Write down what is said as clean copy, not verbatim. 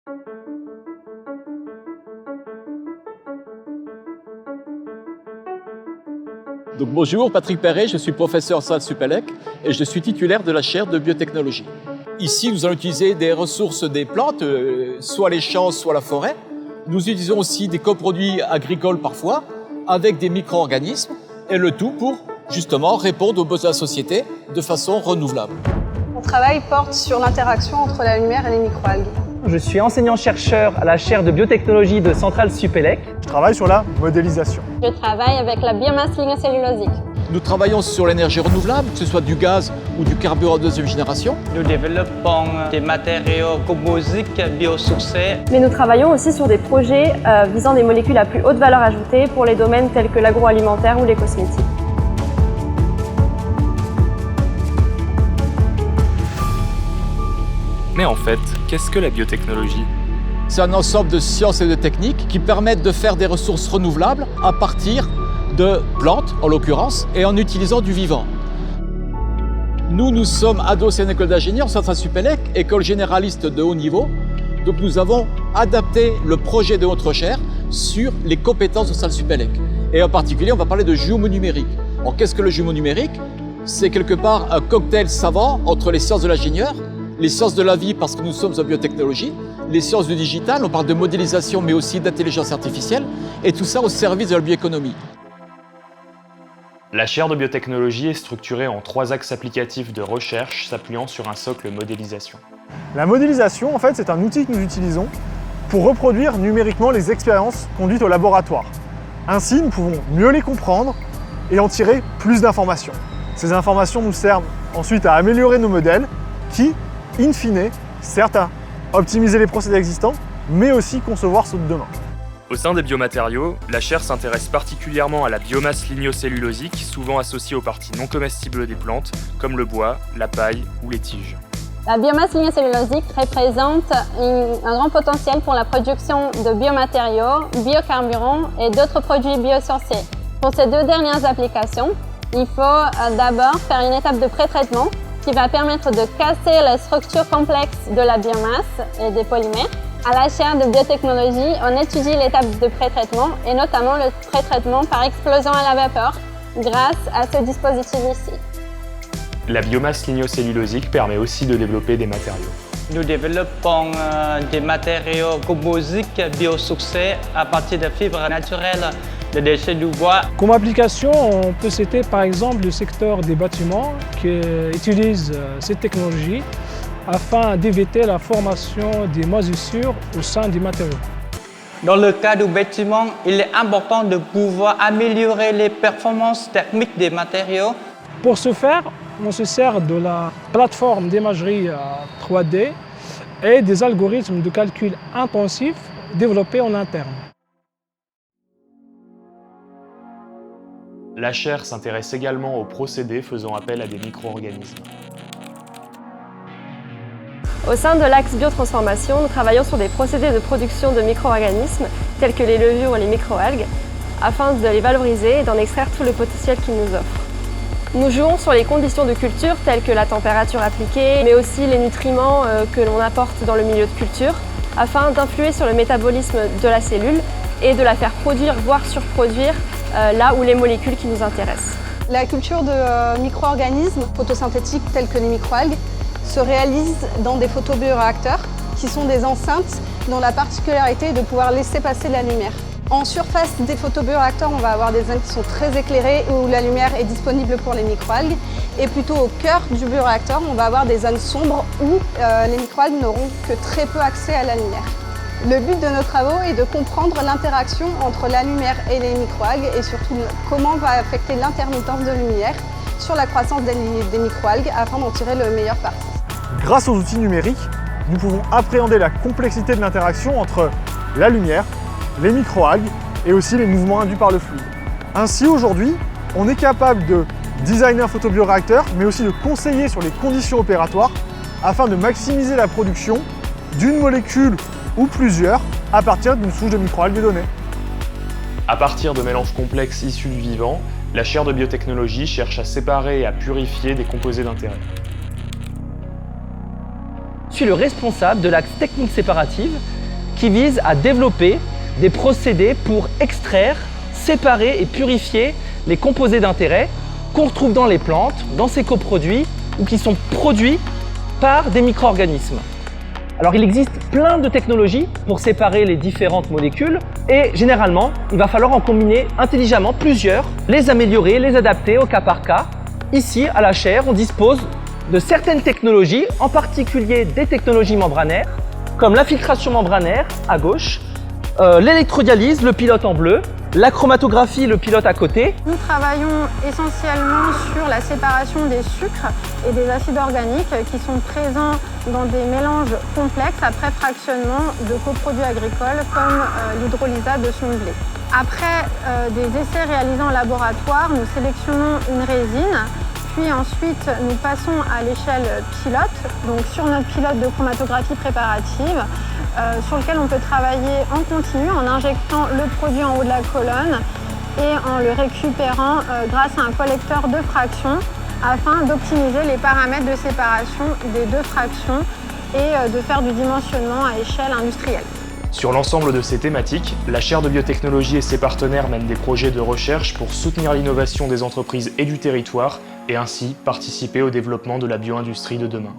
Donc bonjour, Patrick Perret, je suis professeur au Centre Supélec et je suis titulaire de la chaire de biotechnologie. Ici, nous allons utiliser des ressources des plantes, soit les champs, soit la forêt. Nous utilisons aussi des coproduits agricoles parfois, avec des micro-organismes, et le tout pour justement répondre aux besoins de la société de façon renouvelable. Mon travail porte sur l'interaction entre la lumière et les microalgues. Je suis enseignant-chercheur à la chaire de biotechnologie de Centrale Supélec. Je travaille sur la modélisation. Je travaille avec la biomasse lignocellulosique. Nous travaillons sur l'énergie renouvelable, que ce soit du gaz ou du carburant de deuxième génération. Nous développons des matériaux composites biosourcés. Mais nous travaillons aussi sur des projets visant des molécules à plus haute valeur ajoutée pour les domaines tels que l'agroalimentaire ou les cosmétiques. Mais en fait, qu'est-ce que la biotechnologie ? C'est un ensemble de sciences et de techniques qui permettent de faire des ressources renouvelables à partir de plantes, en l'occurrence, et en utilisant du vivant. Nous sommes à Docéane École d'ingénieurs, Centrale Supélec, école généraliste de haut niveau. Donc nous avons adapté le projet de notre chaire sur les compétences de Centrale Supélec. Et en particulier, on va parler de jumeaux numériques. Alors qu'est-ce que le jumeau numérique ? C'est quelque part un cocktail savant entre les sciences de l'ingénieur, les sciences de la vie parce que nous sommes en biotechnologie, les sciences du digital, on parle de modélisation mais aussi d'intelligence artificielle, et tout ça au service de la bioéconomie. La chaire de biotechnologie est structurée en 3 axes applicatifs de recherche s'appuyant sur un socle modélisation. La modélisation, en fait, c'est un outil que nous utilisons pour reproduire numériquement les expériences conduites au laboratoire. Ainsi, nous pouvons mieux les comprendre et en tirer plus d'informations. Ces informations nous servent ensuite à améliorer nos modèles qui, in fine, servent à optimiser les procédés existants, mais aussi concevoir ceux de demain. Au sein des biomatériaux, la chaire s'intéresse particulièrement à la biomasse lignocellulosique, souvent associée aux parties non comestibles des plantes, comme le bois, la paille ou les tiges. La biomasse lignocellulosique représente un grand potentiel pour la production de biomatériaux, biocarburants et d'autres produits biosourcés. Pour ces 2 dernières applications, il faut d'abord faire une étape de pré-traitement qui va permettre de casser la structure complexe de la biomasse et des polymères. À la chaire de biotechnologie, on étudie l'étape de pré-traitement et notamment le pré-traitement par explosion à la vapeur grâce à ce dispositif ici. La biomasse lignocellulosique permet aussi de développer des matériaux. Nous développons des matériaux composites biosourcés à partir de fibres naturelles de déchets du bois. Comme application, on peut citer par exemple le secteur des bâtiments qui utilise cette technologie afin d'éviter la formation des moisissures au sein des matériaux. Dans le cas du bâtiment, il est important de pouvoir améliorer les performances techniques des matériaux. Pour ce faire, on se sert de la plateforme d'imagerie 3D et des algorithmes de calcul intensifs développés en interne. La chaire s'intéresse également aux procédés faisant appel à des micro-organismes. Au sein de l'axe biotransformation, nous travaillons sur des procédés de production de micro-organismes tels que les levures ou les microalgues afin de les valoriser et d'en extraire tout le potentiel qu'ils nous offrent. Nous jouons sur les conditions de culture telles que la température appliquée, mais aussi les nutriments que l'on apporte dans le milieu de culture afin d'influer sur le métabolisme de la cellule et de la faire produire, voire surproduire là où les molécules qui nous intéressent. La culture de micro-organismes photosynthétiques tels que les microalgues se réalise dans des photobioréacteurs qui sont des enceintes dont la particularité est de pouvoir laisser passer la lumière. En surface des photobioréacteurs, on va avoir des zones qui sont très éclairées où la lumière est disponible pour les microalgues. Et plutôt au cœur du bioréacteur, on va avoir des zones sombres où les microalgues n'auront que très peu accès à la lumière. Le but de nos travaux est de comprendre l'interaction entre la lumière et les microalgues et surtout comment va affecter l'intermittence de lumière sur la croissance des microalgues afin d'en tirer le meilleur parti. Grâce aux outils numériques, nous pouvons appréhender la complexité de l'interaction entre la lumière, les microalgues et aussi les mouvements induits par le fluide. Ainsi, aujourd'hui, on est capable de designer un photobioréacteur, mais aussi de conseiller sur les conditions opératoires afin de maximiser la production d'une molécule ou plusieurs à partir d'une souche de microalgues donnée. À partir de mélanges complexes issus du vivant, la chaire de biotechnologie cherche à séparer et à purifier des composés d'intérêt. Je suis le responsable de l'axe technique séparative qui vise à développer des procédés pour extraire, séparer et purifier les composés d'intérêt qu'on retrouve dans les plantes, dans ces coproduits ou qui sont produits par des micro-organismes. Alors il existe plein de technologies pour séparer les différentes molécules et généralement il va falloir en combiner intelligemment plusieurs, les améliorer, les adapter au cas par cas. Ici à la chaire on dispose de certaines technologies, en particulier des technologies membranaires comme la filtration membranaire à gauche, l'électrodialyse, le pilote en bleu, la chromatographie, le pilote à côté. Nous travaillons essentiellement sur la séparation des sucres et des acides organiques qui sont présents dans des mélanges complexes après fractionnement de coproduits agricoles comme l'hydrolysat de son blé. Après des essais réalisés en laboratoire, nous sélectionnons une résine, puis ensuite nous passons à l'échelle pilote, donc sur notre pilote de chromatographie préparative, sur lequel on peut travailler en continu en injectant le produit en haut de la colonne et en le récupérant grâce à un collecteur de fractions afin d'optimiser les paramètres de séparation des deux fractions et de faire du dimensionnement à échelle industrielle. Sur l'ensemble de ces thématiques, la chaire de biotechnologie et ses partenaires mènent des projets de recherche pour soutenir l'innovation des entreprises et du territoire et ainsi participer au développement de la bio-industrie de demain.